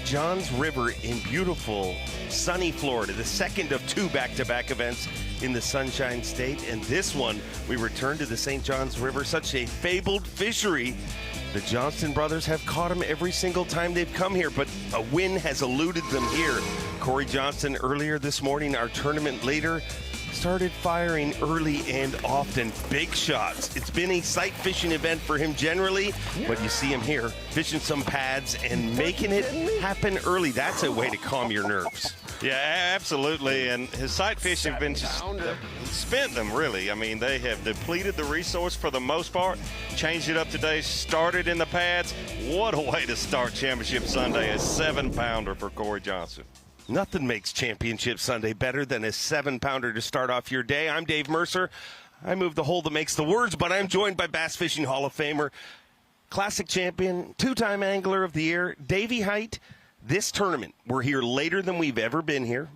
Johns River in beautiful, sunny Florida, the second of two back-to-back events in the Sunshine State. And this one, we return to the St. Johns River, such a fabled fishery. The Johnston brothers have caught them every single time they've come here, but a win has eluded them here. Cory Johnson earlier this morning, our tournament leader, started firing early and often. Big shots. It's been a sight fishing event for him generally, but you see him here fishing some pads and making it happen early. That's a way to calm your nerves. Yeah, absolutely. And his sight fishing have been just spent them, really. I mean, they have depleted the resource for the most part. Changed it up today, started in the pads. What a way to start Championship Sunday, a 7-pounder for Cory Johnson. Nothing makes Championship Sunday better than a 7-pounder to start off your day. I'm Dave Mercer. I move the hole that makes the words, but I'm joined by Bass Fishing Hall of Famer, Classic champion, two-time Angler of the Year, Davey Height. This tournament, we're here later than we've ever been here.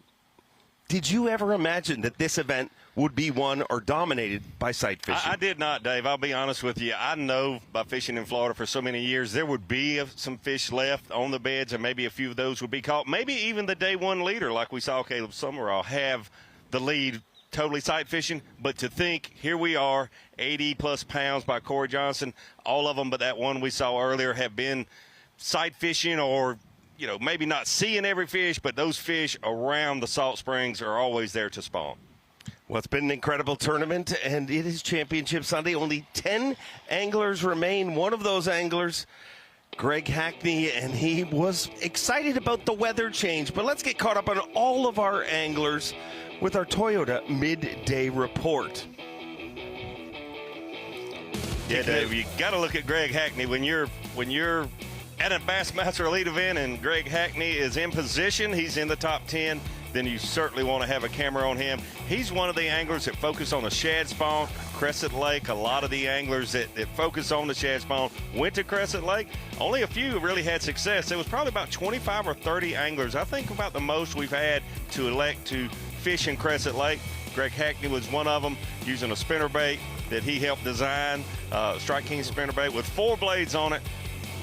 Did you ever imagine that this event would be won or dominated by sight fishing? I did not, Dave. I'll be honest with you. I know by fishing in Florida for so many years, there would be some fish left on the beds, and maybe a few of those would be caught. Maybe even the day one leader, like we saw Caleb Summerall, have the lead totally sight fishing. But to think, here we are, 80-plus pounds by Cory Johnson. All of them but that one we saw earlier have been sight fishing or – you know, maybe not seeing every fish, but those fish around the salt springs are always there to spawn. Well, it's been an incredible tournament, and it is Championship Sunday. Only 10 anglers remain. One of those anglers, Greg Hackney, and he was excited about the weather change. But let's get caught up on all of our anglers with our Toyota Midday Report. Yeah, Dave, you got to look at Greg Hackney when you're at a Bassmaster Elite event and Greg Hackney is in position, he's in the top 10, then you certainly want to have a camera on him. He's one of the anglers that focus on the shad spawn, Crescent Lake. A lot of the anglers that focus on the shad spawn went to Crescent Lake. Only a few really had success. There was probably about 25 or 30 anglers. I think about the most we've had to elect to fish in Crescent Lake. Greg Hackney was one of them, using a spinnerbait that he helped design, Strike King spinnerbait with 4 blades on it.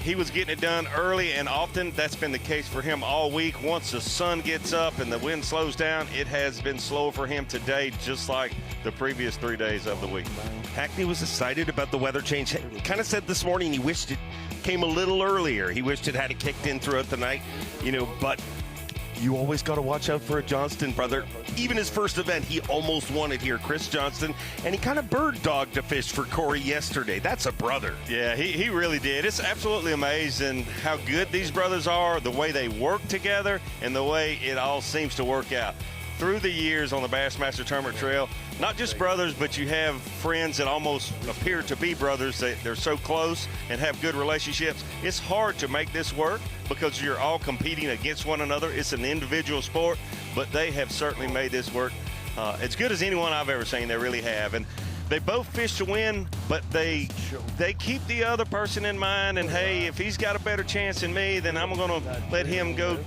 He was getting it done early, and often that's been the case for him all week. Once the sun gets up and the wind slows down, it has been slow for him today, just like the previous 3 days of the week. Hackney was excited about the weather change. He kind of said this morning he wished it came a little earlier. He wished it had kicked in throughout the night, but you always got to watch out for a Johnston brother. Even his first event, he almost won it here, Chris Johnston, and he kind of bird dogged a fish for Cory yesterday. That's a brother. Yeah, he really did. It's absolutely amazing how good these brothers are, the way they work together, and the way it all seems to work out. Through the years on the Bassmaster Tournament Trail, not just brothers, but you have friends that almost appear to be brothers, that they're so close and have good relationships. It's hard to make this work because you're all competing against one another. It's an individual sport, but they have certainly made this work as good as anyone I've ever seen. They really have. And they both fish to win, but they keep the other person in mind. And, hey, if he's got a better chance than me, then I'm going to let him go.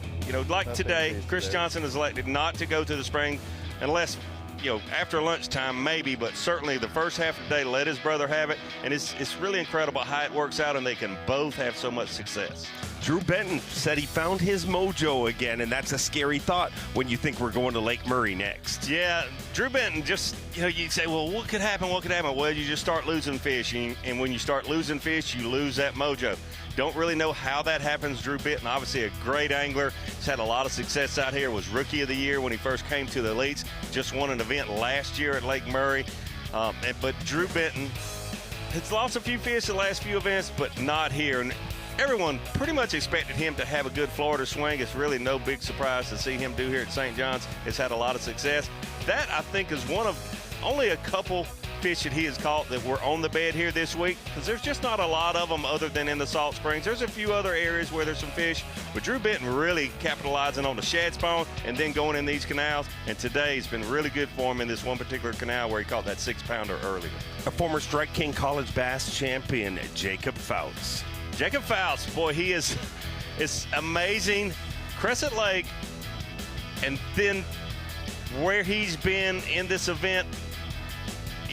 Like today, Chris Johnson has elected not to go to the spring unless, after lunchtime maybe, but certainly the first half of the day, let his brother have it. And it's really incredible how it works out, and they can both have so much success. Drew Benton said he found his mojo again, and that's a scary thought when you think we're going to Lake Murray next. Yeah, Drew Benton just, you say, well, what could happen? Well, you just start losing fish, and when you start losing fish, you lose that mojo. Don't really know how that happens. Drew Benton, obviously a great angler. He's had a lot of success out here. Was Rookie of the Year when he first came to the elites. Just won an event last year at Lake Murray. But Drew Benton has lost a few fish the last few events, but not here. And everyone pretty much expected him to have a good Florida swing. It's really no big surprise to see him do here at St. John's. It's had a lot of success. That, I think, is one of only a couple fish that he has caught that were on the bed here this week, because there's just not a lot of them other than in the salt springs. There's a few other areas where there's some fish, but Drew Benton really capitalizing on the shad spawn and then going in these canals, and today's been really good for him in this one particular canal where he caught that 6-pounder earlier. A former Strike King College Bass champion, Jacob Foutz. Jacob Foutz, boy, he is amazing. Crescent Lake, and then where he's been in this event,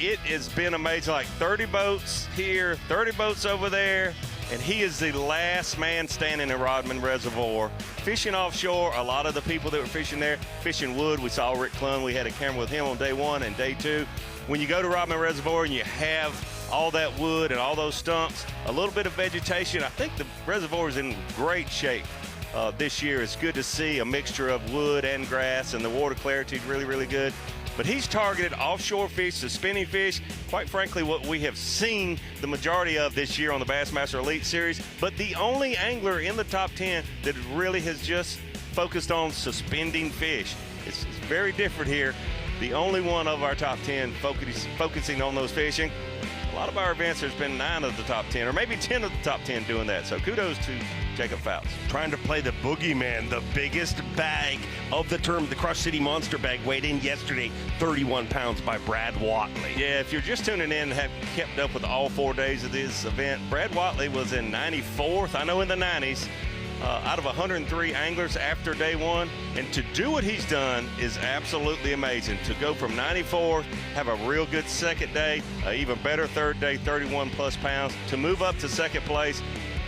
it has been amazing. Like 30 boats here, 30 boats over there, and he is the last man standing in Rodman Reservoir. fishing offshore, a lot of the people that were fishing there, fishing wood. We saw Rick Clun. We had a camera with him on day 1 and day 2. When you go to Rodman Reservoir and you have all that wood and all those stumps, a little bit of vegetation, I think the reservoir is in great shape this year. It's good to see a mixture of wood and grass, and the water clarity is really, really good. But he's targeted offshore fish, suspending fish, quite frankly, what we have seen the majority of this year on the Bassmaster Elite Series. But the only angler in the top 10 that really has just focused on suspending fish. It's very different here. The only one of our top 10 focusing on those fishing. A lot of our events, there's been 9 of the top 10, or maybe 10 of the top 10 doing that. So kudos to Jacob Foutz. Trying to play the boogeyman, the biggest bag of the term, the Crush City Monster Bag, weighed in yesterday, 31 pounds by Brad Watley. Yeah, if you're just tuning in and have kept up with all 4 days of this event, Brad Watley was in 94th, I know in the 90s, out of 103 anglers after day 1. And to do what he's done is absolutely amazing. To go from 94th, have a real good second day, even better third day, 31 plus pounds, to move up to second place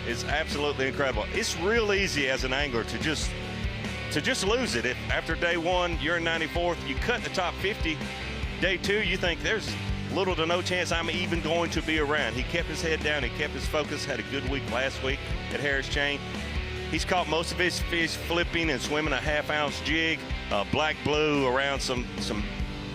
is absolutely incredible. It's real easy as an angler to just lose it. If after day 1 you're in 94th, you cut the top 50. Day 2, you think there's little to no chance I'm even going to be around. He kept his head down, he kept his focus, had a good week last week at Harris Chain. He's caught most of his fish flipping and swimming a half-ounce jig, black blue around some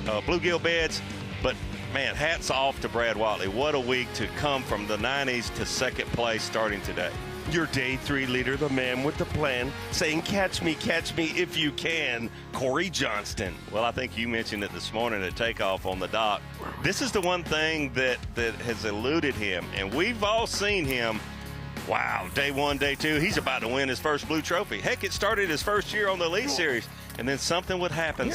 bluegill beds. But man, hats off to Brad Watley. What a week to come from the 90s to second place starting today. Your day 3 leader, the man with the plan, saying catch me if you can, Cory Johnson. Well, I think you mentioned it this morning at takeoff on the dock. This is the one thing that has eluded him, and we've all seen him. Wow, day 1, day 2, he's about to win his first blue trophy. Heck, it started his first year on the Elite Series, and then something would happen,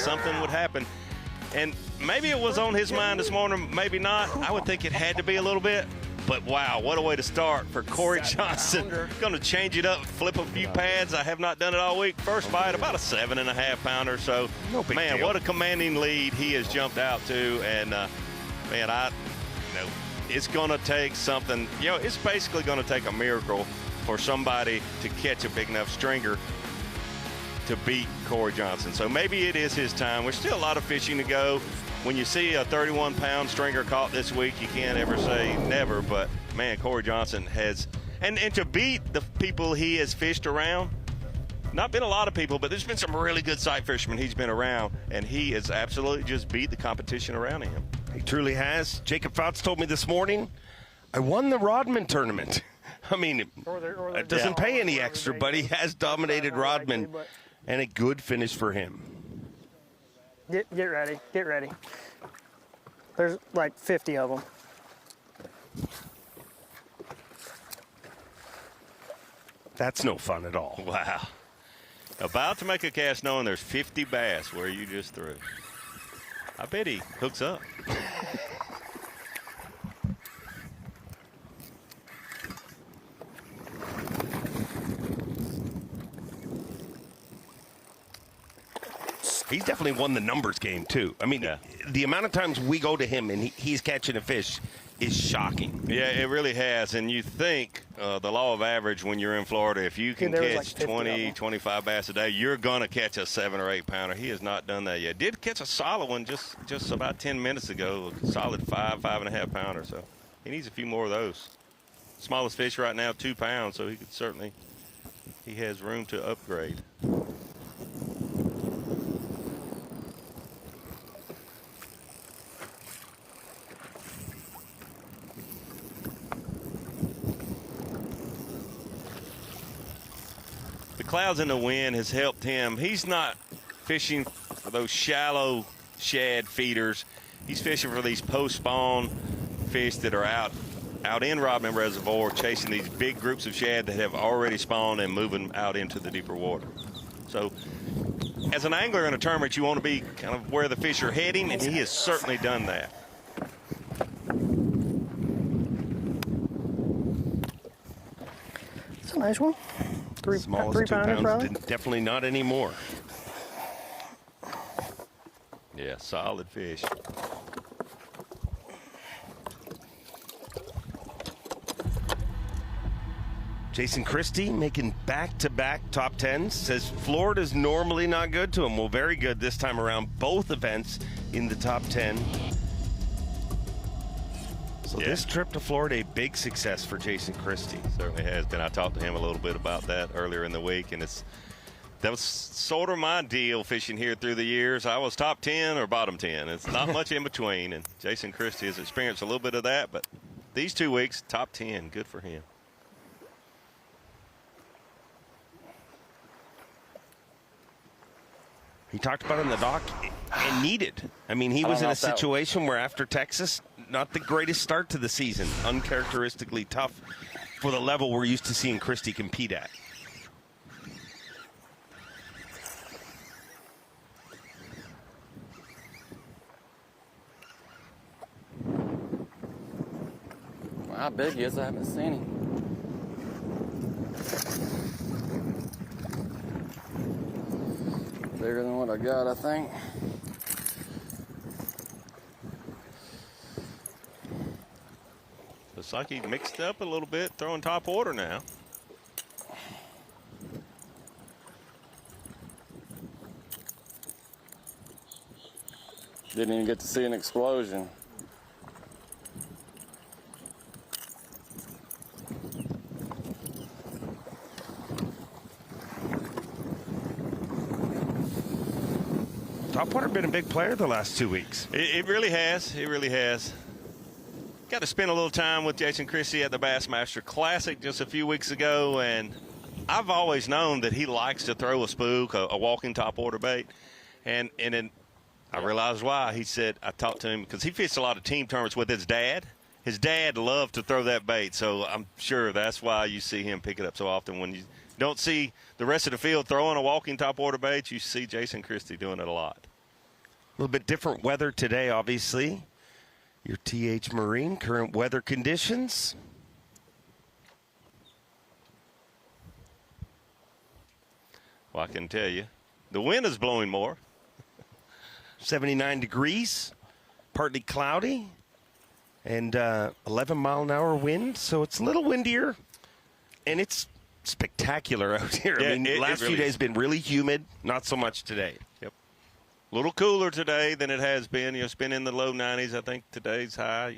And maybe it was on his mind this morning, maybe not. I would think it had to be a little bit. But wow, what a way to start for Cory Johnson. Going to change it up, flip a few pads. I have not done it all week. First bite, about a 7.5 pounder. So, no big man, deal. what a commanding lead he has jumped out to. And, man, it's going to take something. It's basically going to take a miracle for somebody to catch a big enough stringer to beat Cory Johnson. So maybe it is his time. There's still a lot of fishing to go. When you see a 31-pound stringer caught this week, you can't ever say never. But, man, Cory Johnson has – and to beat the people he has fished around, not been a lot of people, but there's been some really good sight fishermen he's been around, and he has absolutely just beat the competition around him. He truly has. Jacob Foutz told me this morning, I won the Rodman tournament. I mean, it doesn't pay any extra, but he has dominated Rodman, and a good finish for him. Get ready. Get ready. There's like 50 of them. That's no fun at all. Wow. About to make a cast knowing there's 50 bass where you just threw. I bet he hooks up. He's definitely won the numbers game, too. I mean, the amount of times we go to him and he's catching a fish is shocking. Yeah, it really has. And you think the law of average when you're in Florida, if you can catch like 20, 25 bass a day, you're going to catch a 7 or 8 pounder. He has not done that yet. Did catch a solid one just about 10 minutes ago, a solid 5.5 pounder. So he needs a few more of those. Smallest fish right now, 2 pounds, so he has room to upgrade. Clouds in the wind has helped him. He's not fishing for those shallow shad feeders. He's fishing for these post-spawn fish that are out in Rodman Reservoir, chasing these big groups of shad that have already spawned and moving out into the deeper water. So as an angler in a tournament, you want to be kind of where the fish are heading, and he has certainly done that. It's a nice one. Smallest 3 2 pounder, pounds, probably. definitely not anymore. Yeah, solid fish. Jason Christie making back-to-back top 10s. Says Florida's normally not good to him. Well, very good this time around. Both events in the top 10. So this trip to Florida, a big success for Jason Christie. Certainly has been. I talked to him a little bit about that earlier in the week, and that was sort of my deal fishing here through the years. I was top 10 or bottom 10. It's not much in between, and Jason Christie has experienced a little bit of that, but these 2 weeks, top 10, good for him. He talked about it in the dock and needed. I mean, he was in a situation where after Texas, not the greatest start to the season, uncharacteristically tough for the level we're used to seeing Christie compete at. How big he is, I haven't seen him. Bigger than what I got, I think. Looks like he mixed up a little bit, throwing top order now. Didn't even get to see an explosion. Topwater been a big player the last 2 weeks. It really has. It really has. Got to spend a little time with Jason Christie at the Bassmaster Classic just a few weeks ago, and I've always known that he likes to throw a spook, a walking top order bait, and then I realized why. He said, I talked to him because he fished a lot of team tournaments with his dad. His dad loved to throw that bait, so I'm sure that's why you see him pick it up so often. When you don't see the rest of the field throwing a walking top order bait, you see Jason Christie doing it a lot. A little bit different weather today, obviously. Your TH Marine, current weather conditions. Well, I can tell you, the wind is blowing more. 79 degrees, partly cloudy, and 11-mile-an-hour wind, so it's a little windier, and it's spectacular out here. Yeah, I mean, last few days been really humid, not so much today. Yep. A little cooler today than it has been. It's been in the low 90s. I think today's high,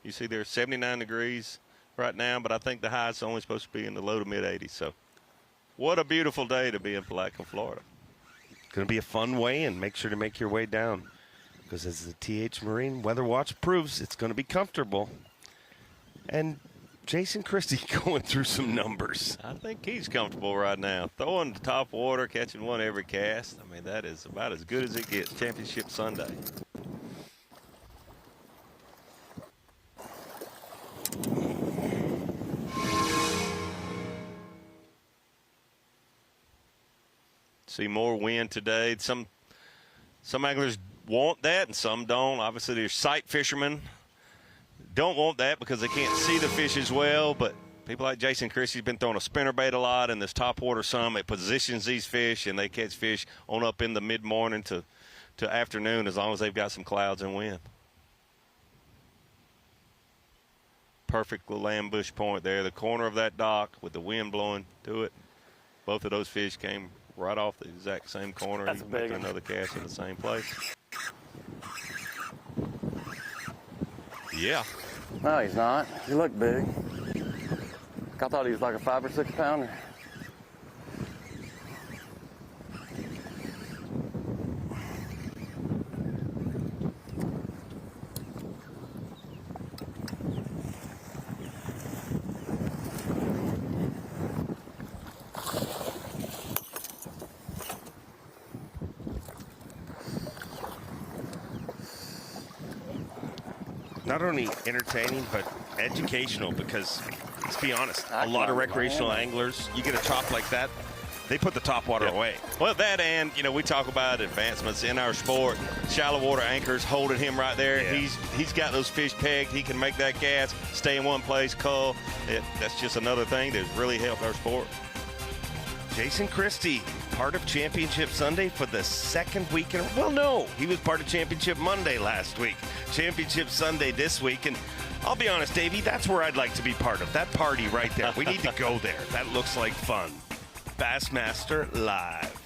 you see there's 79 degrees right now, but I think the high is only supposed to be in the low to mid 80s. So what a beautiful day to be in Palatka, Florida. Going to be a fun way, and make sure to make your way down, because as the TH Marine Weather Watch proves, it's going to be comfortable. And Jason Christie going through some numbers. I think he's comfortable right now. Throwing the top water, catching one every cast. I mean, that is about as good as it gets. Championship Sunday. See more wind today. Some anglers want that and some don't. Obviously, there's sight fishermen don't want that because they can't see the fish as well, but people like Jason Christie's been throwing a spinnerbait a lot in this top water some. It positions these fish, and they catch fish on up in the mid-morning to afternoon as long as they've got some clouds and wind. Perfect little ambush point there. The corner of that dock with the wind blowing to it. Both of those fish came right off the exact same corner. That's and big. making another cast in the same place. Yeah. No, he's not. He looked big. I thought he was like a 5 or 6 pounder. Not only entertaining, but educational, because let's be honest, a lot of recreational anglers, you get a chop like that, they put the top water away. Well, that and, we talk about advancements in our sport. Shallow water anchors holding him right there. Yeah. He's got those fish pegged. He can make that cast, stay in one place, cull. That's just another thing that's really helped our sport. Jason Christie, part of Championship Sunday for the second week well, no, he was part of Championship Monday last week. Championship Sunday this week, and I'll be honest, Davey, that's where I'd like to be part of. That party right there. We need to go there. That looks like fun. Bassmaster Live.